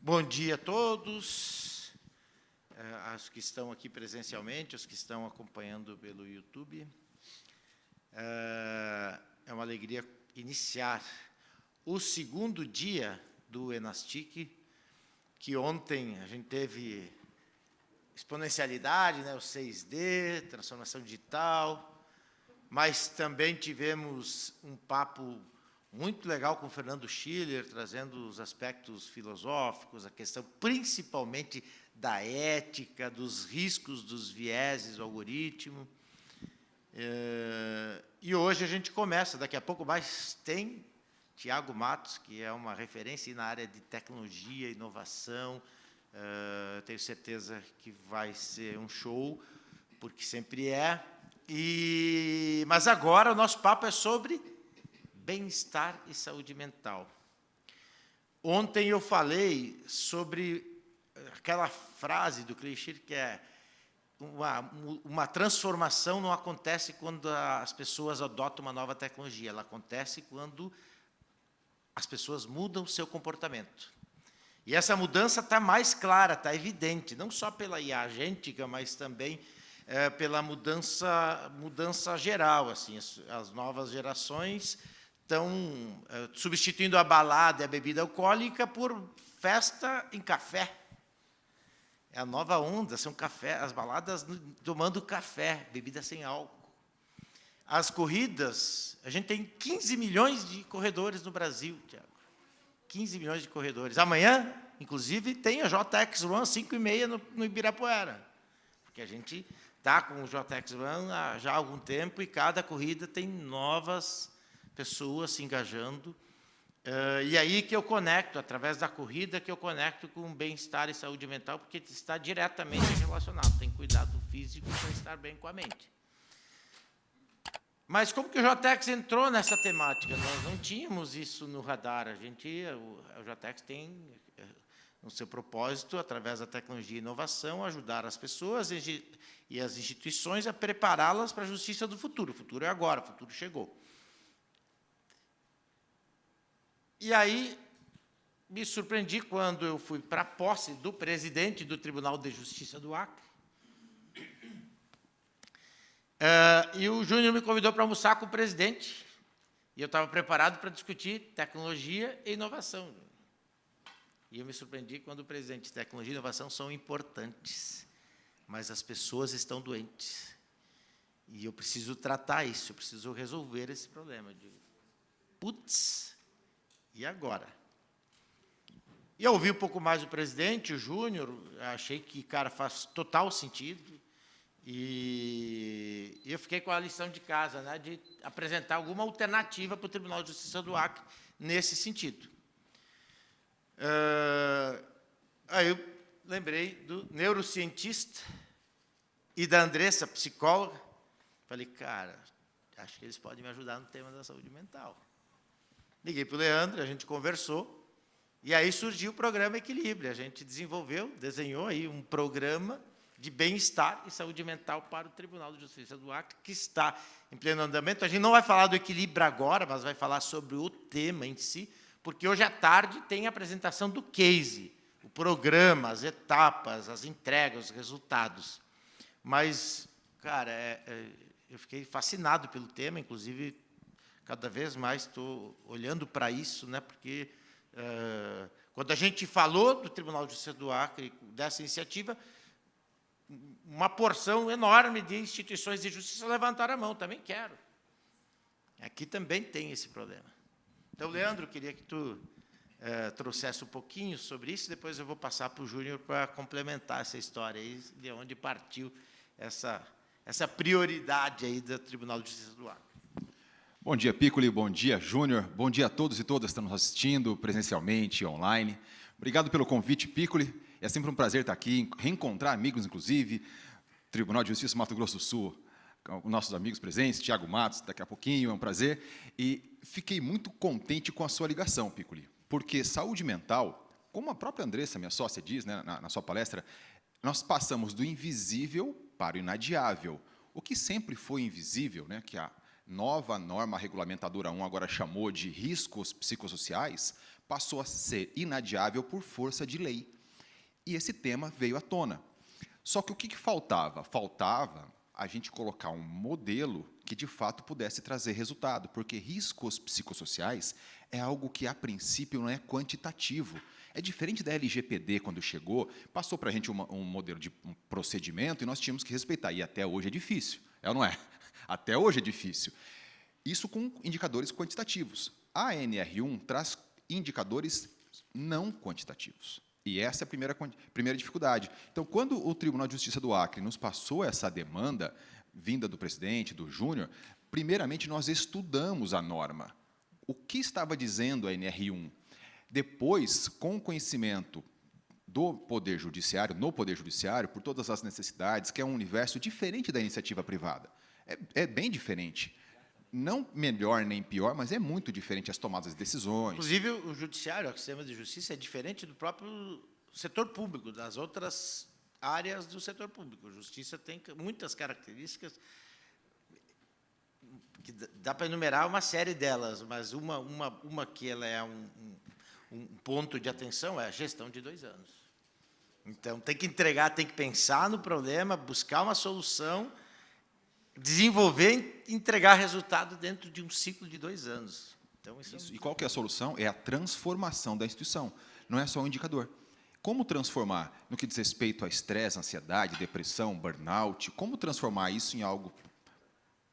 Bom dia a todos, aos que estão aqui presencialmente, os que estão acompanhando pelo YouTube. É uma alegria iniciar o segundo dia do Enastic, que ontem a gente teve exponencialidade, né, o 6D, transformação digital, mas também tivemos um papo muito legal com o Fernando Schiller, trazendo os aspectos filosóficos, a questão principalmente da ética, dos riscos, dos vieses do algoritmo. E hoje a gente começa, daqui a pouco mais tem Tiago Matos, que é uma referência na área de tecnologia, inovação. Tenho certeza que vai ser um show, porque sempre é. Mas agora o nosso papo é sobre bem-estar e saúde mental. Ontem eu falei sobre aquela frase do clichê que é uma transformação não acontece quando as pessoas adotam uma nova tecnologia, ela acontece quando as pessoas mudam o seu comportamento. E essa mudança está mais clara, está evidente, não só pela IA agêntica, mas também pela mudança geral. Assim, as novas gerações estão substituindo a balada e a bebida alcoólica por festa em café. É a nova onda, são café, as baladas tomando café, bebida sem álcool. As corridas, a gente tem 15 milhões de corredores no Brasil, Tiago. 15 milhões de corredores. Amanhã, inclusive, tem a JX Run 5h30 no Ibirapuera. Porque a gente está com o JX Run já há algum tempo e cada corrida tem novas pessoas se engajando, e aí que eu conecto, através da corrida, que eu conecto com bem-estar e saúde mental, porque está diretamente relacionado, tem cuidado físico para estar bem com a mente. Mas como que o JX entrou nessa temática? Nós não tínhamos isso no radar, o JX tem no seu propósito, através da tecnologia e inovação, ajudar as pessoas e as instituições a prepará-las para a justiça do futuro. O futuro é agora, o futuro chegou. E aí, me surpreendi quando eu fui para a posse do presidente do Tribunal de Justiça do Acre. E o Júnior me convidou para almoçar com o presidente. E eu estava preparado para discutir tecnologia e inovação. E eu me surpreendi quando o presidente disse: tecnologia e inovação são importantes, mas as pessoas estão doentes. E eu preciso tratar isso, eu preciso resolver esse problema. Eu digo, putz, e agora? E eu ouvi um pouco mais o presidente, o Júnior, achei que, cara, faz total sentido. E eu fiquei com a lição de casa, né, de apresentar alguma alternativa para o Tribunal de Justiça do Acre nesse sentido. Aí eu lembrei do neurocientista e da Andressa, psicóloga. Falei, cara, acho que eles podem me ajudar no tema da saúde mental. Liguei para o Leandro, a gente conversou, e aí surgiu o programa Equilíbrio. A gente desenhou aí um programa de bem-estar e saúde mental para o Tribunal de Justiça do Acre, que está em pleno andamento. A gente não vai falar do equilíbrio agora, mas vai falar sobre o tema em si, porque hoje à tarde tem a apresentação do case, o programa, as etapas, as entregas, os resultados. Mas, cara, eu fiquei fascinado pelo tema, inclusive, cada vez mais estou olhando para isso, né, porque quando a gente falou do Tribunal de Justiça do Acre, dessa iniciativa, uma porção enorme de instituições de justiça levantaram a mão, também quero. Aqui também tem esse problema. Então, Leandro, queria que tu trouxesse um pouquinho sobre isso, depois eu vou passar para o Júnior para complementar essa história aí, de onde partiu essa prioridade aí do Tribunal de Justiça do Acre. Bom dia, Piccoli, bom dia, Júnior, bom dia a todos e todas que estão nos assistindo presencialmente, online. Obrigado pelo convite, Piccoli. É sempre um prazer estar aqui, reencontrar amigos, inclusive, Tribunal de Justiça Mato Grosso do Sul, com nossos amigos presentes, Tiago Matos, daqui a pouquinho, é um prazer. E fiquei muito contente com a sua ligação, Piccoli, porque saúde mental, como a própria Andressa, minha sócia, diz, né, na sua palestra, nós passamos do invisível para o inadiável. O que sempre foi invisível, né, que a nova norma regulamentadora 1 agora chamou de riscos psicossociais, passou a ser inadiável por força de lei. E esse tema veio à tona. Só que o que faltava? Faltava a gente colocar um modelo que, de fato, pudesse trazer resultado, porque riscos psicossociais é algo que, a princípio, não é quantitativo. É diferente da LGPD, quando chegou, passou para a gente um modelo de um procedimento e nós tínhamos que respeitar. E até hoje é difícil, é ou não é? Até hoje é difícil. Isso com indicadores quantitativos. A NR1 traz indicadores não quantitativos. E essa é a primeira dificuldade. Então, quando o Tribunal de Justiça do Acre nos passou essa demanda, vinda do presidente, do Júnior, primeiramente nós estudamos a norma. O que estava dizendo a NR1? Depois, com o conhecimento do Poder Judiciário, no Poder Judiciário, por todas as necessidades, que é um universo diferente da iniciativa privada. É bem diferente. Não melhor nem pior, mas é muito diferente as tomadas de decisões. Inclusive, o judiciário, o sistema de justiça, é diferente do próprio setor público, das outras áreas do setor público. A justiça tem muitas características, que dá para enumerar uma série delas, mas uma que ela é um ponto de atenção é a gestão de 2 anos. Então, tem que entregar, tem que pensar no problema, buscar uma solução, desenvolver e entregar resultado dentro de um ciclo de 2 anos. Então, isso. E qual que é a solução? É a transformação da instituição, não é só um indicador. Como transformar, no que diz respeito a estresse, ansiedade, depressão, burnout, como transformar isso em algo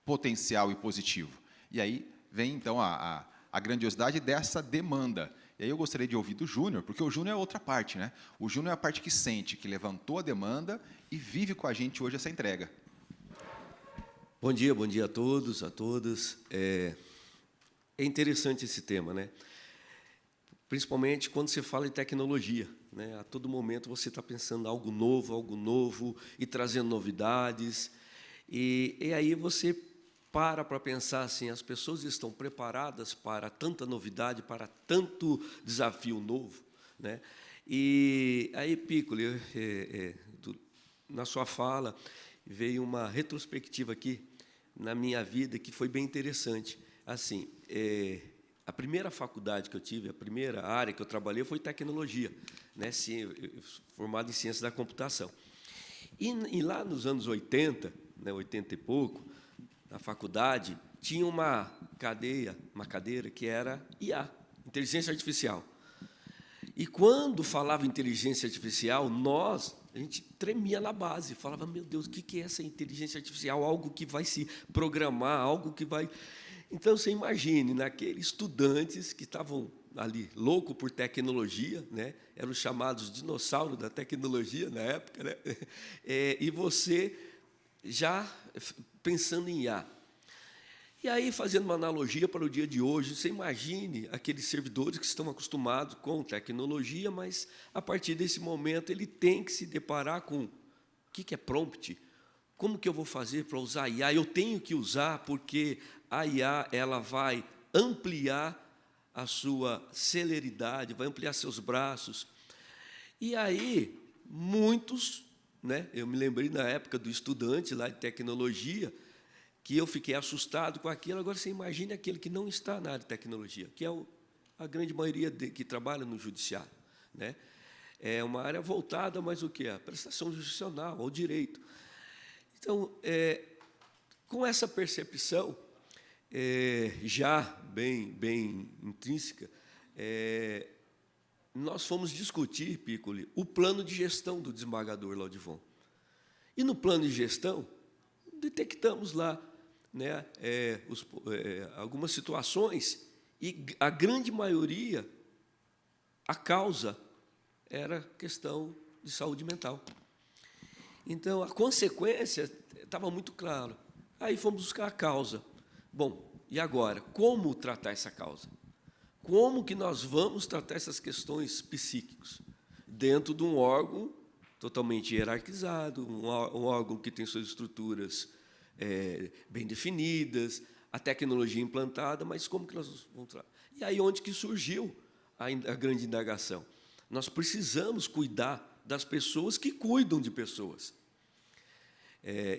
potencial e positivo? E aí vem, então, a grandiosidade dessa demanda. E aí eu gostaria de ouvir do Júnior, porque o Júnior é outra parte, né? O Júnior é a parte que sente, que levantou a demanda e vive com a gente hoje essa entrega. Bom dia a todos, a todas. É interessante esse tema, né? Principalmente quando você fala em tecnologia, né? A todo momento você está pensando algo novo e trazendo novidades. E aí você para pensar assim, as pessoas estão preparadas para tanta novidade, para tanto desafio novo, né? E aí, Piccoli, na sua fala, veio uma retrospectiva aqui na minha vida que foi bem interessante. Assim, a primeira faculdade que eu tive, a primeira área que eu trabalhei foi tecnologia, né? Formado em ciência da computação. E lá nos anos 80, né, 80 e pouco, na faculdade, tinha uma cadeira que era IA, inteligência artificial. E quando falava inteligência artificial, a gente tremia na base, falava, meu Deus, o que é essa inteligência artificial? Algo que vai se programar, algo que vai... Então, você imagine, naqueles estudantes que estavam ali, loucos por tecnologia, né? Eram os chamados dinossauros da tecnologia na época, né? E você já pensando em IA. E aí, fazendo uma analogia para o dia de hoje, você imagine aqueles servidores que estão acostumados com tecnologia, mas, a partir desse momento, ele tem que se deparar com o que é prompt, como que eu vou fazer para usar a IA? Eu tenho que usar porque a IA ela vai ampliar a sua celeridade, vai ampliar seus braços. E aí, muitos, né, eu me lembrei na época do estudante lá de tecnologia, que eu fiquei assustado com aquilo. Agora, você imagine aquele que não está na área de tecnologia, que é a grande maioria que trabalha no judiciário, né? É uma área voltada, mas o que é? A prestação jurisdicional, ao direito. Então, com essa percepção já bem intrínseca, nós fomos discutir, Piccoli, o plano de gestão do desembargador Laudivon. E no plano de gestão, detectamos lá, né, algumas situações, e a grande maioria, a causa era questão de saúde mental. Então, a consequência estava muito clara. Aí fomos buscar a causa. Bom, e agora? Como tratar essa causa? Como que nós vamos tratar essas questões psíquicas? Dentro de um órgão totalmente hierarquizado, um órgão que tem suas estruturas bem definidas, a tecnologia implantada, mas como que nós vamos tratar? E aí onde que surgiu a grande indagação? Nós precisamos cuidar das pessoas que cuidam de pessoas.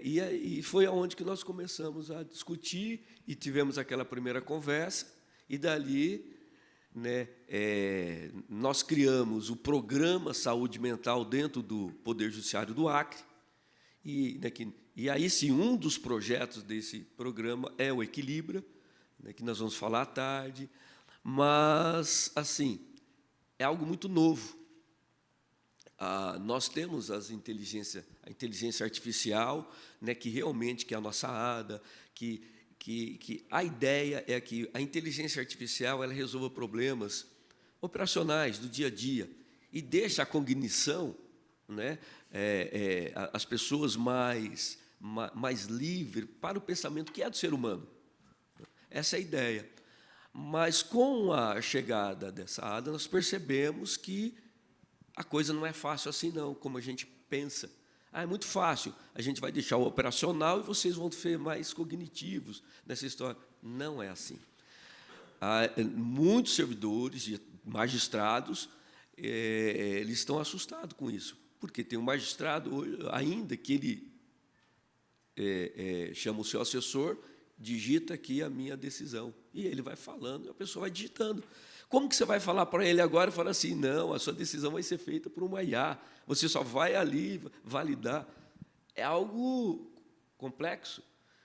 E foi aonde que nós começamos a discutir e tivemos aquela primeira conversa, e dali, né, nós criamos o Programa Saúde Mental dentro do Poder Judiciário do Acre, e aí sim, um dos projetos desse programa é o Equilibra, né, que nós vamos falar à tarde, mas, assim, é algo muito novo. Nós temos a inteligência artificial, né, que realmente que é a nossa ADA, que a ideia é que a inteligência artificial ela resolva problemas operacionais do dia a dia e deixa a cognição, né, as pessoas mais livres para o pensamento que é do ser humano. Essa é a ideia. Mas, com a chegada dessa ADA, nós percebemos que a coisa não é fácil assim, não, como a gente pensa. É muito fácil, a gente vai deixar o operacional e vocês vão ser mais cognitivos nessa história. Não é assim. Muitos servidores, magistrados, eles estão assustados com isso, porque tem um magistrado, ainda que ele chama o seu assessor, digita aqui a minha decisão, e ele vai falando, e a pessoa vai digitando. Como que você vai falar para ele agora e falar assim, não, a sua decisão vai ser feita por uma IA, você só vai ali validar? É algo complexo.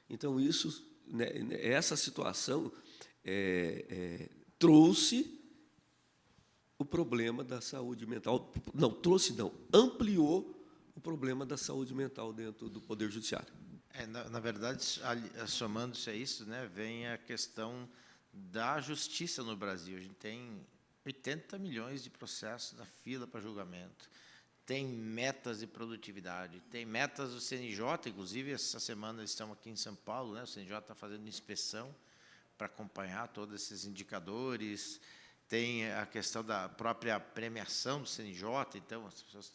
Então, essa situação trouxe o problema da saúde mental. Não, ampliou o problema da saúde mental dentro do Poder Judiciário. Na verdade, somando-se a isso, né, vem a questão da justiça no Brasil. A gente tem 80 milhões de processos na fila para julgamento. Tem metas de produtividade, tem metas do CNJ, inclusive, essa semana eles estão aqui em São Paulo, né, o CNJ está fazendo inspeção para acompanhar todos esses indicadores. Tem a questão da própria premiação do CNJ, então as pessoas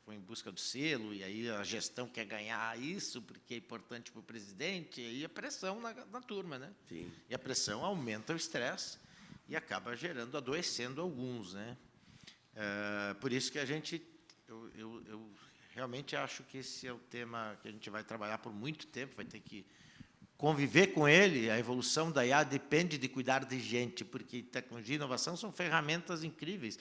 vão em busca do selo, e aí a gestão quer ganhar isso, porque é importante para o presidente, e aí a pressão na turma, né? Sim. E a pressão aumenta o estresse e acaba adoecendo alguns, né? Por isso que eu realmente acho que esse é o tema que a gente vai trabalhar por muito tempo, vai ter que conviver com ele. A evolução da IA depende de cuidar de gente, porque tecnologia e inovação são ferramentas incríveis,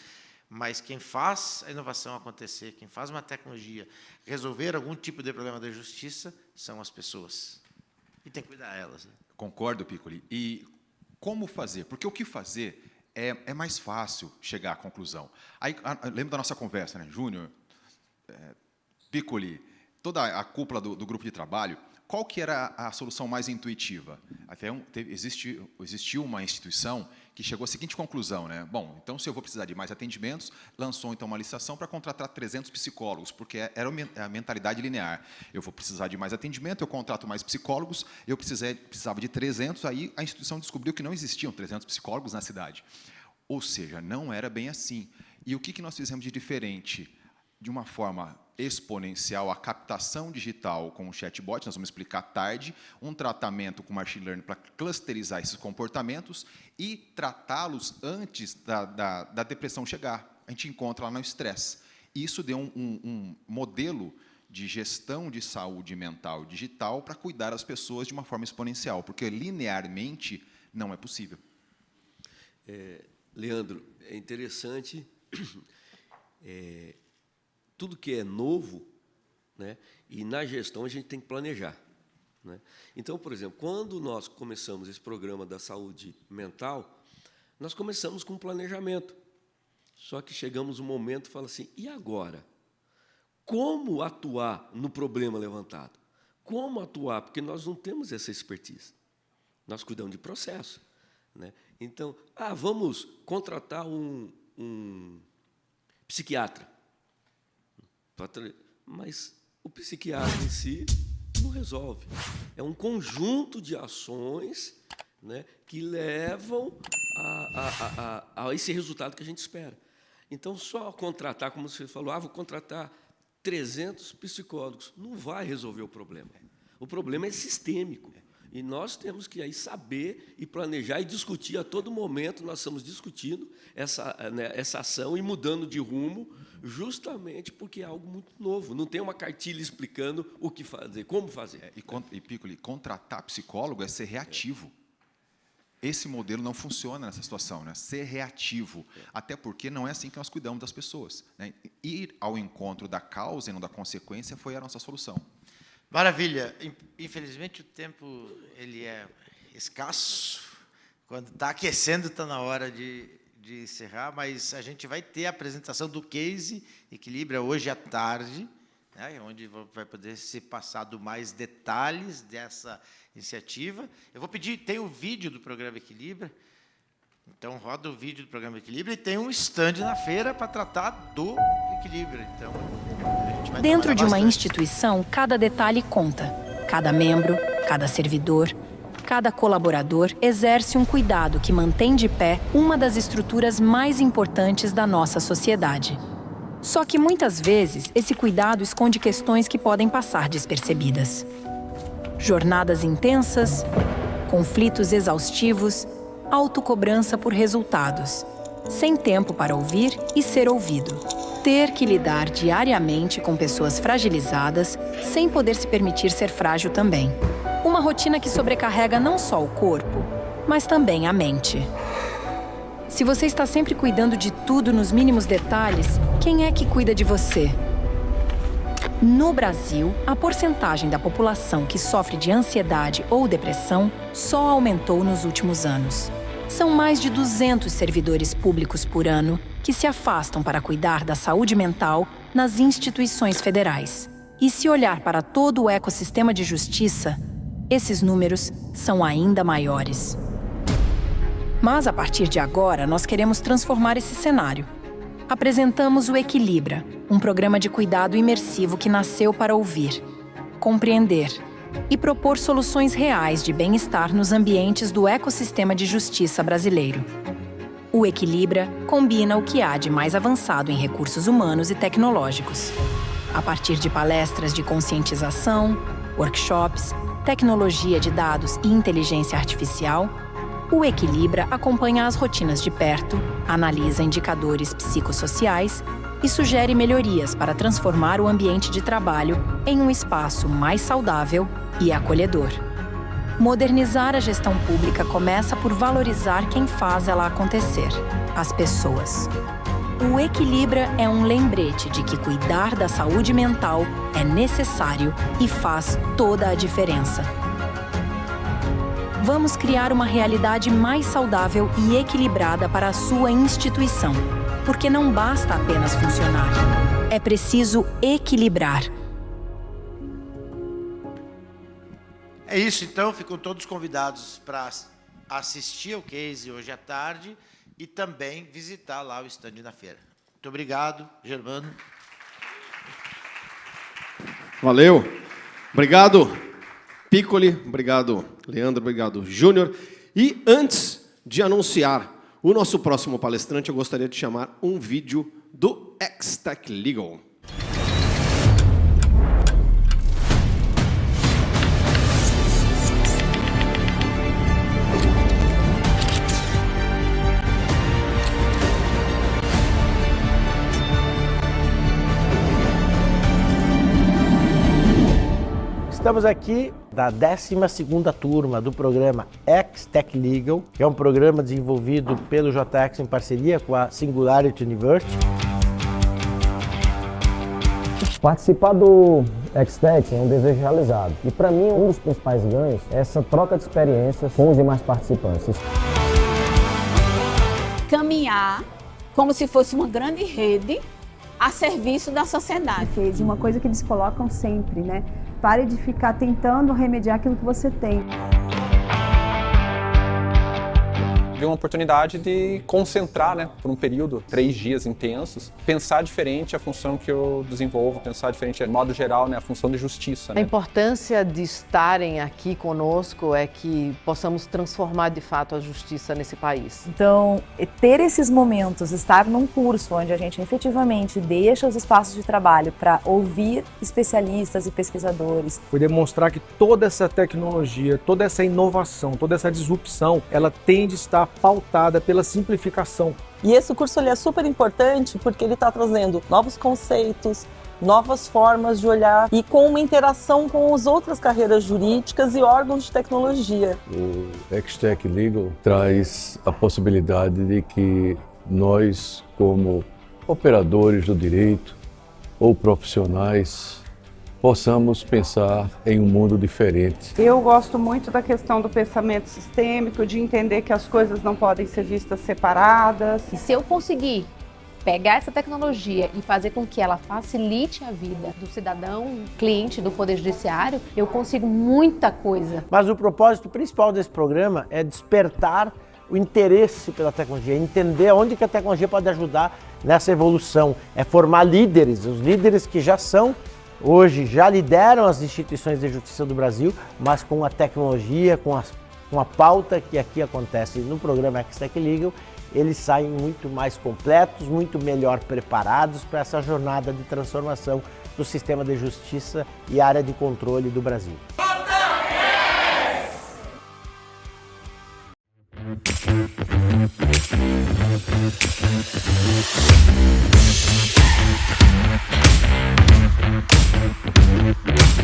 mas quem faz a inovação acontecer, quem faz uma tecnologia resolver algum tipo de problema da justiça, são as pessoas. E tem que cuidar delas. Né? Concordo, Piccoli. E como fazer? Porque o que fazer é mais fácil chegar à conclusão. Aí, lembra da nossa conversa, né? Júnior, Piccoli, toda a cúpula do grupo de trabalho, qual que era a solução mais intuitiva? Até existiu uma instituição que chegou à seguinte conclusão, né? Bom, então, se eu vou precisar de mais atendimentos, lançou então uma licitação para contratar 300 psicólogos, porque era a mentalidade linear. Eu vou precisar de mais atendimento, eu contrato mais psicólogos, eu precisava de 300, aí a instituição descobriu que não existiam 300 psicólogos na cidade. Ou seja, não era bem assim. E o que nós fizemos de diferente? De uma forma exponencial, a captação digital com o chatbot, nós vamos explicar tarde, um tratamento com machine learning para clusterizar esses comportamentos e tratá-los antes da depressão chegar. A gente encontra lá no estresse. Isso deu um modelo de gestão de saúde mental digital para cuidar das pessoas de uma forma exponencial, porque linearmente não é possível. Leandro, é interessante... tudo que é novo, né, e na gestão a gente tem que planejar. Né? Então, por exemplo, quando nós começamos esse programa da saúde mental, nós começamos com um planejamento. Só que chegamos um momento e fala assim, e agora? Como atuar no problema levantado? Como atuar? Porque nós não temos essa expertise. Nós cuidamos de processo. Né? Então, vamos contratar um psiquiatra. Mas o psiquiatra em si não resolve. É um conjunto de ações, né, que levam a esse resultado que a gente espera. Então, só contratar, como você falou, vou contratar 300 psicólogos, não vai resolver o problema. O problema é sistêmico. E nós temos que aí saber e planejar e discutir a todo momento. Nós estamos discutindo essa ação e mudando de rumo, justamente porque é algo muito novo. Não tem uma cartilha explicando o que fazer, como fazer. E Piccoli, contratar psicólogo é ser reativo. Esse modelo não funciona nessa situação, né? Ser reativo. Até porque não é assim que nós cuidamos das pessoas, né? Ir ao encontro da causa e não da consequência foi a nossa solução. Maravilha. Infelizmente, o tempo ele é escasso. Quando está aquecendo, está na hora de encerrar, mas a gente vai ter a apresentação do Case Equilibra hoje à tarde, né, onde vai poder ser passado mais detalhes dessa iniciativa. Eu vou pedir, tem o vídeo do programa Equilibra, então roda o vídeo do programa Equilibra e tem um stand na feira para tratar do Equilibra. Então, a gente vai Dentro de uma bastante. instituição, cada detalhe conta. Cada membro, cada servidor, cada colaborador exerce um cuidado que mantém de pé uma das estruturas mais importantes da nossa sociedade. Só que muitas vezes esse cuidado esconde questões que podem passar despercebidas. Jornadas intensas, conflitos exaustivos, autocobrança por resultados, sem tempo para ouvir e ser ouvido. Ter que lidar diariamente com pessoas fragilizadas sem poder se permitir ser frágil também. Uma rotina que sobrecarrega não só o corpo, mas também a mente. Se você está sempre cuidando de tudo nos mínimos detalhes, quem é que cuida de você? No Brasil, a porcentagem da população que sofre de ansiedade ou depressão só aumentou nos últimos anos. São mais de 200 servidores públicos por ano que se afastam para cuidar da saúde mental nas instituições federais. E se olhar para todo o ecossistema de justiça, esses números são ainda maiores. Mas, a partir de agora, nós queremos transformar esse cenário. Apresentamos o Equilibra, um programa de cuidado imersivo que nasceu para ouvir, compreender e propor soluções reais de bem-estar nos ambientes do ecossistema de justiça brasileiro. O Equilibra combina o que há de mais avançado em recursos humanos e tecnológicos. A partir de palestras de conscientização, workshops, tecnologia de dados e inteligência artificial, o Equilibra acompanha as rotinas de perto, analisa indicadores psicossociais e sugere melhorias para transformar o ambiente de trabalho em um espaço mais saudável e acolhedor. Modernizar a gestão pública começa por valorizar quem faz ela acontecer, as pessoas. O Equilibra é um lembrete de que cuidar da saúde mental é necessário e faz toda a diferença. Vamos criar uma realidade mais saudável e equilibrada para a sua instituição, porque não basta apenas funcionar. É preciso equilibrar. É isso, então, ficam todos convidados para assistir ao Case hoje à tarde e também visitar lá o stand na feira. Muito obrigado, Germano. Valeu. Obrigado, Piccoli. Obrigado, Leandro. Obrigado, Júnior. E antes de anunciar o nosso próximo palestrante, eu gostaria de chamar um vídeo do X-Tech Legal. Estamos aqui da 12ª turma do programa X-Tech Legal, que é um programa desenvolvido pelo JX em parceria com a Singularity University. Participar do X-Tech é um desejo realizado. E para mim, um dos principais ganhos é essa troca de experiências com os demais participantes. Caminhar como se fosse uma grande rede a serviço da sociedade. Uma coisa que eles colocam sempre, né? Pare de ficar tentando remediar aquilo que você tem. Vi uma oportunidade de concentrar, né, por um período, 3 dias intensos, pensar diferente a função que eu desenvolvo, pensar diferente, de modo geral, né, a função de justiça. Né? A importância de estarem aqui conosco é que possamos transformar de fato a justiça nesse país. Então, ter esses momentos, estar num curso onde a gente efetivamente deixa os espaços de trabalho para ouvir especialistas e pesquisadores. Foi demonstrar que toda essa tecnologia, toda essa inovação, toda essa disrupção, ela tem de estar pautada pela simplificação. E esse curso ele é super importante porque ele está trazendo novos conceitos, novas formas de olhar e com uma interação com as outras carreiras jurídicas e órgãos de tecnologia. O XTech Legal traz a possibilidade de que nós, como operadores do direito ou profissionais, possamos pensar em um mundo diferente. Eu gosto muito da questão do pensamento sistêmico, de entender que as coisas não podem ser vistas separadas. E se eu conseguir pegar essa tecnologia e fazer com que ela facilite a vida do cidadão, cliente do Poder Judiciário, eu consigo muita coisa. Mas o propósito principal desse programa é despertar o interesse pela tecnologia, entender onde que a tecnologia pode ajudar nessa evolução, é formar líderes, os líderes que já são, hoje já lideram as instituições de justiça do Brasil, mas com a tecnologia, com a pauta que aqui acontece no programa XTech Legal, eles saem muito mais completos, muito melhor preparados para essa jornada de transformação do sistema de justiça e área de controle do Brasil. JS!